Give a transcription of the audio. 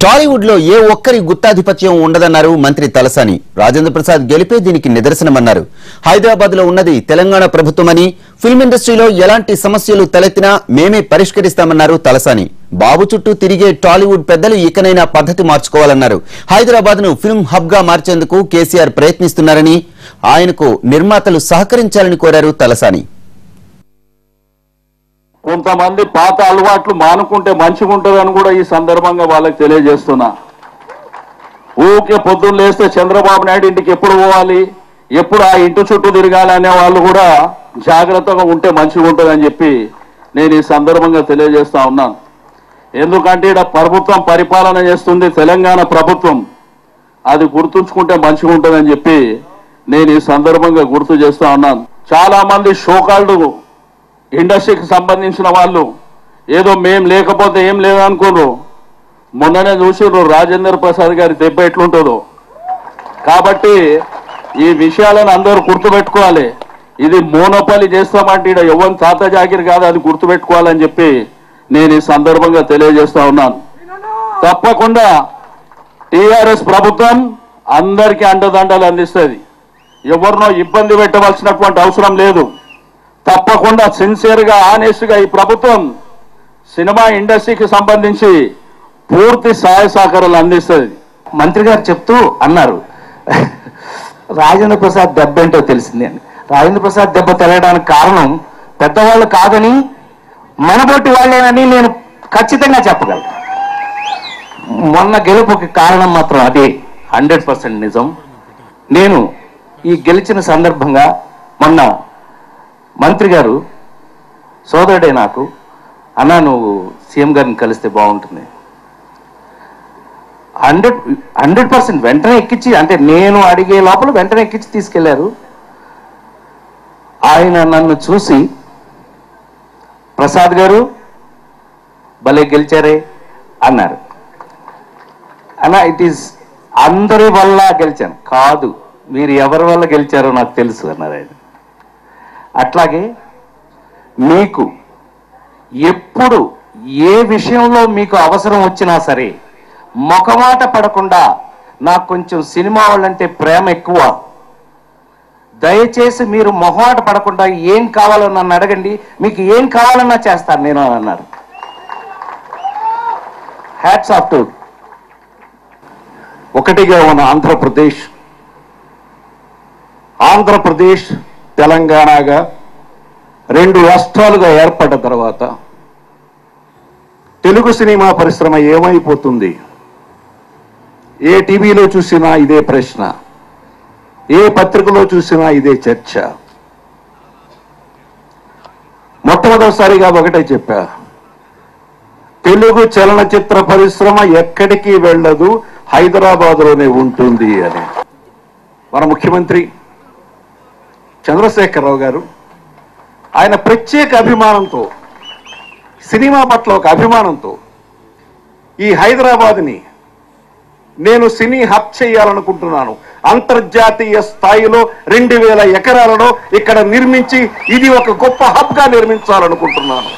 టాలీవుడ్ లో ఏ ఒక్కరి గుత్తాధిపత్యం ఉండదన్నారు మంత్రి తలసాని. రాజేంద్ర ప్రసాద్ గెలిపే దీనికి నిదర్శనమన్నారు. హైదరాబాద్ లో ఉన్నది తెలంగాణ ప్రభుత్వమని, ఫిల్మ్ ఇండస్ట్రీలో ఎలాంటి సమస్యలు తలెత్తినా మేమే పరిష్కరిస్తామన్నారు తలసాని. బాబు చుట్టూ తిరిగే టాలీవుడ్ పెద్దలు ఇకనైనా పద్ధతి మార్చుకోవాలన్నారు. హైదరాబాద్ ను ఫిల్మ్ హబ్ గా మార్చేందుకు కేసీఆర్ ప్రయత్నిస్తున్నారని, ఆయనకు నిర్మాతలు సహకరించాలని కోరారు తలసాని. కొంతమంది పాత అలవాట్లు మానుకుంటే మంచిగా ఉంటుందని కూడా ఈ సందర్భంగా వాళ్ళకి తెలియజేస్తున్నా. ఊకే పొద్దున్న లేస్తే చంద్రబాబు నాయుడు ఇంటికి ఎప్పుడు పోవాలి, ఎప్పుడు ఆ ఇంటి చుట్టూ తిరగాలి అనే వాళ్ళు కూడా జాగ్రత్తగా ఉంటే మంచిగా ఉంటుందని చెప్పి నేను ఈ సందర్భంగా తెలియజేస్తా ఉన్నాను. ఎందుకంటే ఇక్కడ ప్రభుత్వం పరిపాలన చేస్తుంది, తెలంగాణ ప్రభుత్వం. అది గుర్తుంచుకుంటే మంచిగా ఉంటుందని చెప్పి నేను ఈ సందర్భంగా గుర్తు చేస్తా ఉన్నాను. చాలా మంది షోకాల్డ్ ఇండస్ట్రీకి సంబంధించిన వాళ్ళు ఏదో మేం లేకపోతే ఏం లేదనుకోరు. మొన్ననే చూసిర్రు రాజేంద్ర ప్రసాద్ గారి దెబ్బ ఎట్లుంటుందో. కాబట్టి ఈ విషయాలను అందరూ గుర్తుపెట్టుకోవాలి. ఇది మోనోపాలి చేస్తామంటే ఇక్కడ ఎవరి తాత జాగిరి కాదు, అది గుర్తుపెట్టుకోవాలని చెప్పి నేను ఈ సందర్భంగా తెలియజేస్తా ఉన్నాను. తప్పకుండా టీఆర్ఎస్ ప్రభుత్వం అందరికీ అండదండలు అందిస్తుంది. ఎవరినో ఇబ్బంది పెట్టవలసినటువంటి అవసరం లేదు. తప్పకుండా సిన్సియర్గా ఆనెస్ట్గా ఈ ప్రభుత్వం సినిమా ఇండస్ట్రీకి సంబంధించి పూర్తి సహాయ సహకారాలు అందిస్తుంది. మంత్రి గారు చెప్తూ అన్నారు, రాజేంద్ర ప్రసాద్ దెబ్బ ఏంటో తెలిసింది అని. రాజేంద్ర ప్రసాద్ దెబ్బ తెలియడానికి కారణం పెద్దవాళ్ళు కాదని, మనబోటి వాళ్ళేనని నేను ఖచ్చితంగా చెప్పగలను. మొన్న గెలుపుకి కారణం మాత్రం అదే 100% నిజం. నేను ఈ గెలిచిన సందర్భంగా మొన్న మంత్రి గారు సోదరుడే నాకు, అన్నా నువ్వు సీఎం గారిని కలిస్తే బాగుంటుంది 100% వెంటనే ఎక్కించి, అంటే నేను అడిగే లోపల వెంటనే ఎక్కించి తీసుకెళ్లారు. ఆయన నన్ను చూసి, ప్రసాద్ గారు భలే గెలిచారే అన్నారు. అన్నా ఇట్ ఈస్ అందరి వల్ల గెలిచాను కాదు, మీరు ఎవరి వల్ల గెలిచారో నాకు తెలుసు అన్నారు ఆయన. అట్లాగే మీకు ఎప్పుడు ఏ విషయంలో మీకు అవసరం వచ్చినా సరే మొఖమాట పడకుండా, నాకు కొంచెం సినిమా వాళ్ళంటే ప్రేమ ఎక్కువ, దయచేసి మీరు మొహమాట పడకుండా ఏం కావాలో నన్ను అడగండి, మీకు ఏం కావాలన్నా చేస్తాను నేను అన్నారు. Hats off to. ఒకటిగా ఉన్న ఆంధ్రప్రదేశ్ తెలంగాణగా 2 రాష్ట్రాలుగా ఏర్పడ్డ తర్వాత తెలుగు సినిమా పరిశ్రమ ఏమైపోతుంది? ఏ టీవీలో చూసినా ఇదే ప్రశ్న, ఏ పత్రికలో చూసినా ఇదే చర్చ. మొట్టమొదటిసారిగా ఒకటే చెప్పా, తెలుగు చలనచిత్ర పరిశ్రమ ఎక్కడికి వెళ్ళదు, హైదరాబాద్లోనే ఉంటుంది అని. మన ముఖ్యమంత్రి చంద్రశేఖరరావు గారు ఆయన ప్రత్యేక అభిమానంతో, సినిమా పట్ల ఒక అభిమానంతో ఈ హైదరాబాద్ని నేను సినీ హబ్ చేయాలనుకుంటున్నాను, అంతర్జాతీయ స్థాయిలో 2000 ఎకరాలలో ఇక్కడ నిర్మించి ఇది ఒక గొప్ప హబ్గా నిర్మించాలనుకుంటున్నాను.